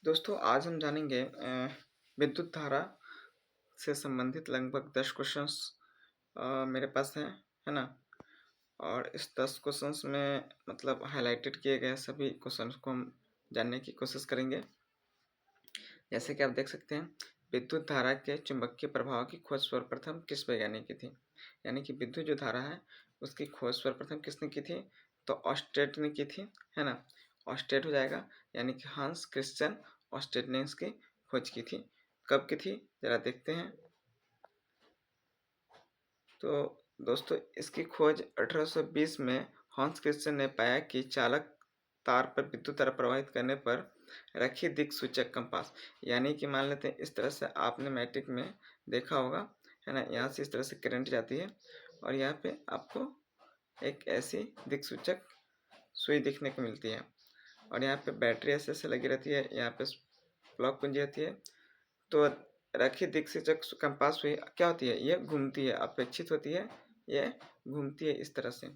दोस्तों आज हम जानेंगे विद्युत धारा से संबंधित लगभग 10 क्वेश्चंस मेरे पास हैं, है ना? और इस 10 क्वेश्चंस में मतलब हाइलाइटेड किए गए सभी क्वेश्चंस को हम जानने की कोशिश करेंगे। जैसे कि आप देख सकते हैं, विद्युत धारा के चुंबकीय प्रभाव की खोज सर्वप्रथम किस वैज्ञानिक की थी? यानी कि विद्युत जो धारा है, उसकी खोज सर्वप्रथम किसने की थी? तो ऑस्टेट ने की थी, है ना? ऑस्टेट हो जाएगा, यानी कि हांस क्रिश्चियन ऑस्टेट ने इसकी खोज की थी। कब की थी? जरा देखते हैं। तो दोस्तों इसकी खोज 1820 में हांस क्रिश्चियन ने पाया कि चालक तार पर विद्युत धारा प्रवाहित करने पर रखी दिक्सूचक कंपास, यानी कि मान लेते हैं इस तरह से आपने मैट्रिक में देखा होगा, है ना? यहाँ से इस तरह से करंट जाती है और यहाँ पे आपको एक ऐसी दिक्सूचक सुई देखने को मिलती है और यहाँ पे बैटरी ऐसे लगी रहती है, यहाँ पे प्लग कुंजी रहती है। तो रखी दिक्सूचक कंपास सुई क्या होती है? ये घूमती है, अपेक्षित होती है, ये घूमती है इस तरह से।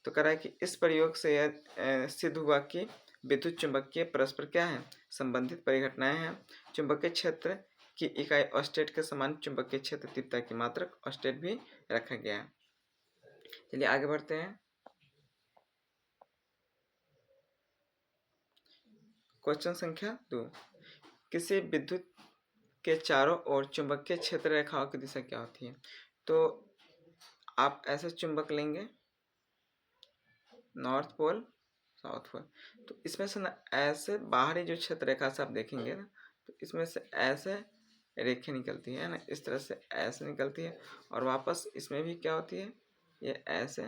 तो कह रहा है कि इस प्रयोग से यह सिद्ध हुआ कि विद्युत चुंबकीय परस्पर क्या है? संबंधित परिघटनाएं हैं। चुंबकीय क्षेत्र की इकाई ऑस्टेट के समान चुंबकीय क्षेत्र तीव्रता की मात्रक ऑस्टेट भी रखा गया है। चलिए आगे बढ़ते हैं। क्वेश्चन संख्या 2, किसी विद्युत के चारों ओर चुंबकीय क्षेत्र रेखाओं की दिशा क्या होती है? तो आप ऐसे चुंबक लेंगे, नॉर्थ पोल, साउथ पोल, तो इसमें से ना ऐसे बाहरी जो क्षेत्र रेखा से आप देखेंगे ना, तो इसमें से ऐसे रेखे निकलती है ना, इस तरह से ऐसे निकलती है और वापस इसमें भी क्या होती है? ये ऐसे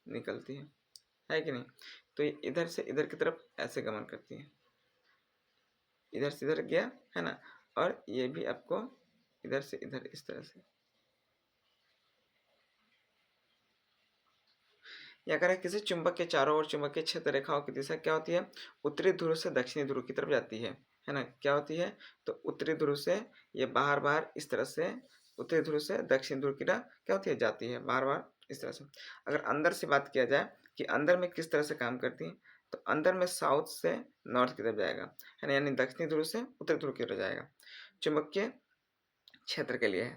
निकलती है कि नहीं? तो ये इधर से इधर की तरफ ऐसे गमन करती है, इधर से इधर गया, है ना? और ये भी आपको इधर से इधर इस तरह से। या अगर किसी चुंबक के चारों ओर चुंबकीय क्षेत्र रेखाओं की दिशा क्या होती है? उत्तरी ध्रुव से दक्षिणी ध्रुव की तरफ जाती है ना? क्या होती है? तो उत्तरी ध्रुव से ये बाहर बाहर इस तरह से, उत्तरी ध्रुव से दक्षिण ध्रुव की तरफ क्या होती है? जाती है बाहर बाहर इस तरह से। अगर अंदर से बात किया जाए कि अंदर में किस तरह से काम करती है, तो अंदर में साउथ से नॉर्थ की तरफ जाएगा, है ना? यानी दक्षिणी ध्रुव से उत्तरी ध्रुव की तरफ जाएगा चुंबकीय क्षेत्र के लिए है।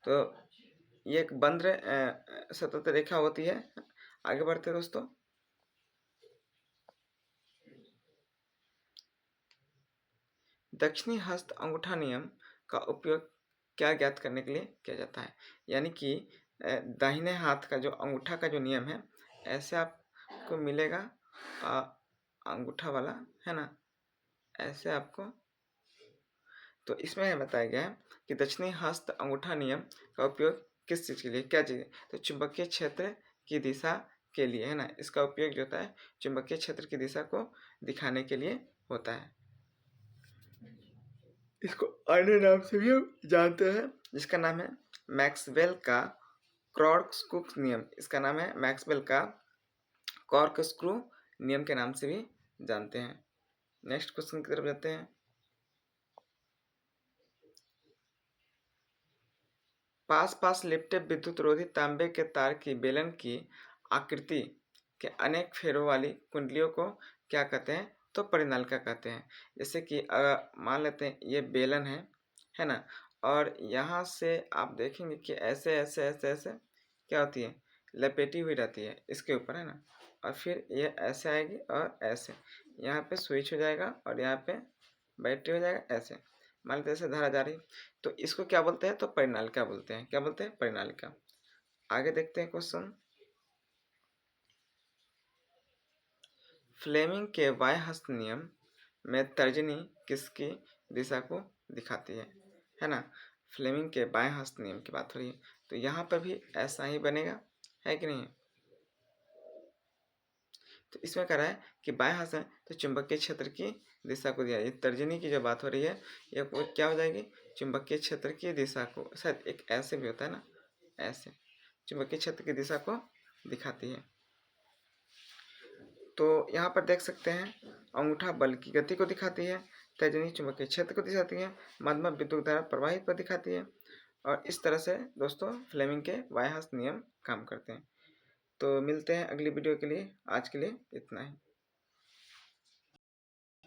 तो ये एक बंद सतत रेखा होती है। आगे बढ़ते हैं दोस्तों। दक्षिणी हस्त अंगूठा नियम का उपयोग क्या ज्ञात करने के लिए किया जाता है? यानी कि दाहिने हाथ का जो अंगूठा का जो नियम है, ऐसे आपको मिलेगा अंगूठा वाला, है ना? ऐसे आपको, तो इसमें बताया गया है कि दक्षिणी हस्त अंगूठा नियम का उपयोग किस चीज़ के लिए, क्या चीज़? तो चुंबकीय क्षेत्र की दिशा के लिए, है ना? इसका उपयोग जो होता है चुंबकीय क्षेत्र की दिशा को दिखाने के लिए होता है। इसको अन्य नाम से भी हम जानते हैं, जिसका नाम है मैक्सवेल का कॉर्कस्क्रू नियम। इसका नाम है मैक्सवेल का कॉर्कस्क्रू नियम के नाम से भी जानते हैं। नेक्स्ट क्वेश्चन की तरफ जाते हैं। पास पास लिपटे विद्युत रोधी तांबे के तार की बेलन की आकृति के अनेक फेरों वाली कुंडलियों को क्या कहते हैं? तो परिनालिका कहते हैं। जैसे कि मान लेते हैं ये बेलन है ना? और यहाँ से आप देखेंगे कि ऐसे ऐसे ऐसे ऐसे क्या होती है? लपेटी हुई रहती है इसके ऊपर, है ना? और फिर ये ऐसे आएगी और ऐसे यहाँ पे स्विच हो जाएगा और यहाँ पे बैटरी हो जाएगा ऐसे। मान लेते ऐसे धारा जा रही, तो इसको क्या बोलते हैं? तो परिनालिका बोलते हैं। क्या बोलते हैं? परिनालिका। आगे देखते हैं क्वेश्चन। फ्लेमिंग के बाएं हस्त नियम में तर्जनी किसकी दिशा को दिखाती है ना? फ्लेमिंग के बाएं हस्त नियम की बात हो रही है, तो यहाँ पर भी ऐसा ही बनेगा, है कि नहीं? तो इसमें कह रहा है कि बाएं हाथ है तो चुंबकीय क्षेत्र की दिशा को दिया। ये तर्जनी की जो बात हो रही है, ये क्या हो जाएगी? चुंबकीय क्षेत्र की दिशा को, शायद एक ऐसे भी होता है ना, ऐसे चुंबकीय क्षेत्र की दिशा को दिखाती है। तो यहाँ पर देख सकते हैं अंगूठा बल की गति को दिखाती है, तर्जनी चुंबकीय क्षेत्र को दिखाती है, मध्यम विद्युत धारा प्रवाहित पर दिखाती है। और इस तरह से दोस्तों फ्लेमिंग के बाएं हस्त नियम काम करते हैं। तो मिलते हैं अगली वीडियो के लिए, आज के लिए इतना ही।